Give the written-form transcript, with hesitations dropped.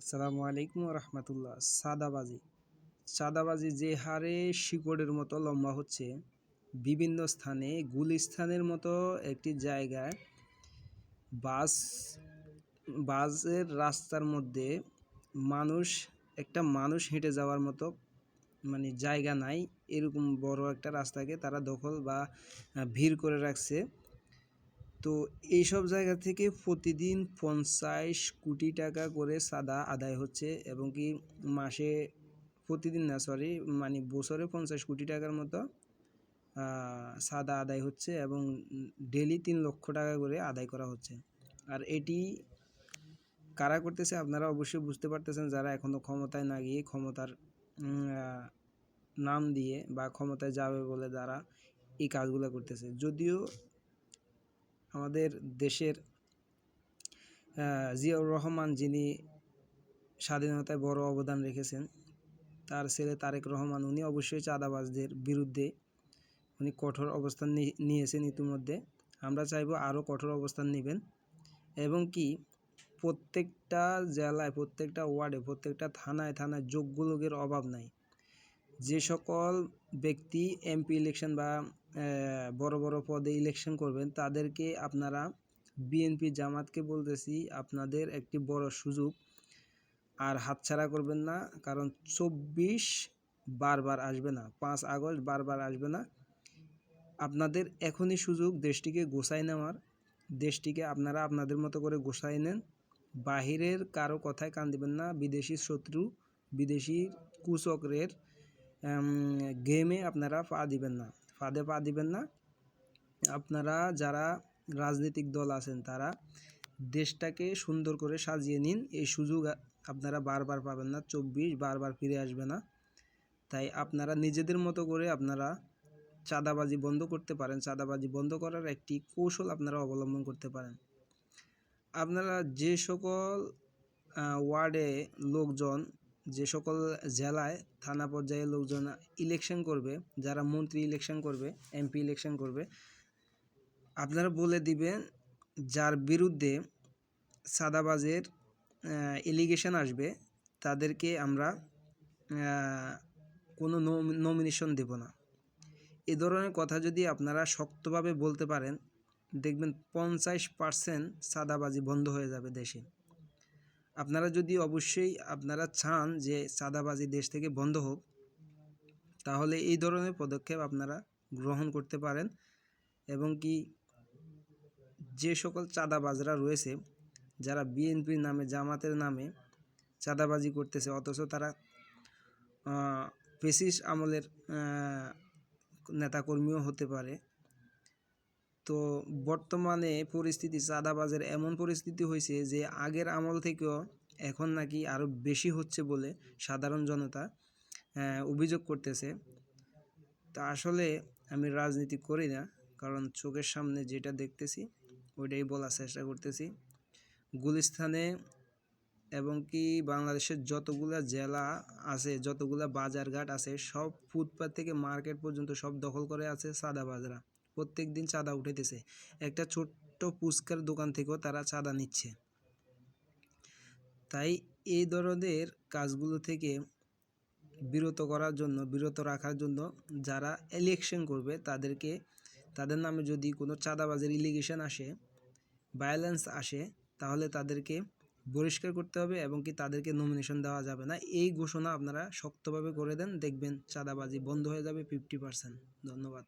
আসসালামু আলাইকুম রহমতুল্লাহ। চাঁদাবাজি যে হারে শিকড়ের মতো লম্বা হচ্ছে, বিভিন্ন স্থানে গুলিস্তানের মতো একটি জায়গায় বাস বাসের রাস্তার মধ্যে মানুষ মানুষ হেঁটে যাওয়ার মতো জায়গা নাই। এরকম বড় একটা রাস্তাকে তারা দখল বা ভিড় করে রাখছে। তো এইসব জায়গা থেকে প্রতিদিন 50 কোটি টাকা করে চাঁদা আদায় হচ্ছে, এবং কি মাসে প্রতিদিন না সরি বছরে 50 কোটি টাকার মতো চাঁদা আদায় হচ্ছে, এবং ডেলি 3 লক্ষ টাকা করে আদায় করা হচ্ছে। আর এটি কারা করতেছে আপনারা অবশ্যই বুঝতে পারতেছেন, যারা এখনও ক্ষমতায় না গিয়ে ক্ষমতার নাম দিয়ে বা ক্ষমতায় যাবে বলে যারা এই কাজগুলো করতেছে। যদিও আমাদের দেশের জিয়াউর রহমান, যিনি স্বাধীনতায় বড় অবদান রেখেছেন, তার ছেলে তারেক রহমান, উনি অবশ্যই চাঁদাবাজদের বিরুদ্ধে উনি কঠোর অবস্থান নিয়েছেন ইতিমধ্যে। আমরা চাইবো আরও কঠোর অবস্থান নেবেন, এবং কি প্রত্যেকটা জেলায়, প্রত্যেকটা ওয়ার্ডে, প্রত্যেকটা থানায় থানায় যোগ্য লোকের অভাব নাই। যে সকল ব্যক্তি এমপি ইলেকশন বা বড় বড় পদে ইলেকশন করবেন, তাদেরকে আপনারা বিএনপি জামাতকে বলতেছি, আপনাদের একটি বড় সুযোগ, আর হাতছাড়া করবেন না। কারণ 24 বারবার আসবে না, 5 আগস্ট বারবার আসবে না। আপনাদের এখনই সুযোগ দেশটিকে গোছায় নেওয়ার। দেশটিকে আপনারা আপনাদের মতো করে গোছায় নেন। বাহিরের কারো কথায় কান দিবেন না। বিদেশি শত্রু, বিদেশি কুচক্রের গেমে আপনারা ফাঁদে পা দিবেন না। আপনারা যারা রাজনৈতিক দল আছেন, তারা দেশটাকে সুন্দর করে সাজিয়ে নিন। এই সুযোগ আপনারা বারবার পাবেন না, 24 বারবার ফিরে আসবে না। তাই আপনারা নিজেদের মতো করে আপনারা চাঁদাবাজি বন্ধ করতে পারেন। চাঁদাবাজি বন্ধ করার একটি কৌশল আপনারা অবলম্বন করতে পারেন। আপনারা যে সকল ওয়ার্ডে লোকজন, যে সকল জেলায় থানা পর্যায়ে লোকজন ইলেকশন করবে, যারা মন্ত্রী ইলেকশন করবে, এমপি ইলেকশন করবে, আপনারা বলে দিবেন যার বিরুদ্ধে চাঁদাবাজের এলিগেশন আসবে, তাদেরকে আমরা কোনো নমিনেশন দেব না। এ ধরনের কথা যদি আপনারা শক্তভাবে বলতে পারেন, দেখবেন 50% চাঁদাবাজি বন্ধ হয়ে যাবে দেশে। আপনারা যদি অবশ্যই আপনারা চান যে চাঁদাবাজি দেশ থেকে বন্ধ হোক, তাহলে এই ধরনের পদক্ষেপ আপনারা গ্রহণ করতে পারেন। এবং কি যে সকল চাঁদাবাজরা রয়েছে, যারা বিএনপির নামে, জামাতের নামে চাঁদাবাজি করতেছে, অথচ তারা ফ্যাসিস্ট আমলের নেতাকর্মীও হতে পারে। তো বর্তমানে পরিস্থিতি, চাঁদাবাজের এমন পরিস্থিতি হয়েছে যে আগের আমল থেকেও এখন নাকি আরও বেশি হচ্ছে বলে সাধারণ জনতা অভিযোগ করতেছে। তা আসলে আমি রাজনীতি করি না, কারণ চোখের সামনে যেটা দেখতেছি ওইটাই বলার চেষ্টা করতেছি। গুলিস্তানে এবং কি বাংলাদেশের যতগুলা জেলা আছে, যতগুলা বাজারঘাট আছে, সব ফুটপাত থেকে মার্কেট পর্যন্ত সব দখল করে আছে চাঁদাবাজরা। প্রত্যেক দিন চাঁদা উঠাইতেছে। একটা ছোট্ট ফুচকার দোকান থেকেও তারা চাঁদা নিচ্ছে। তাই এই ধরনের কাজগুলো থেকে বিরত রাখার জন্য যারা ইলেকশন করবে, তাদের নামে যদি কোনো চাঁদাবাজের এলিগেশন আসে, ভায়োলেন্স আসে, তাহলে তাদেরকে বহিষ্কার করতে হবে, এবং কি তাদেরকে নমিনেশন দেওয়া যাবে না। এই ঘোষণা আপনারা শক্তভাবে করে দেন, দেখবেন চাঁদাবাজি বন্ধ হয়ে যাবে 50%। ধন্যবাদ।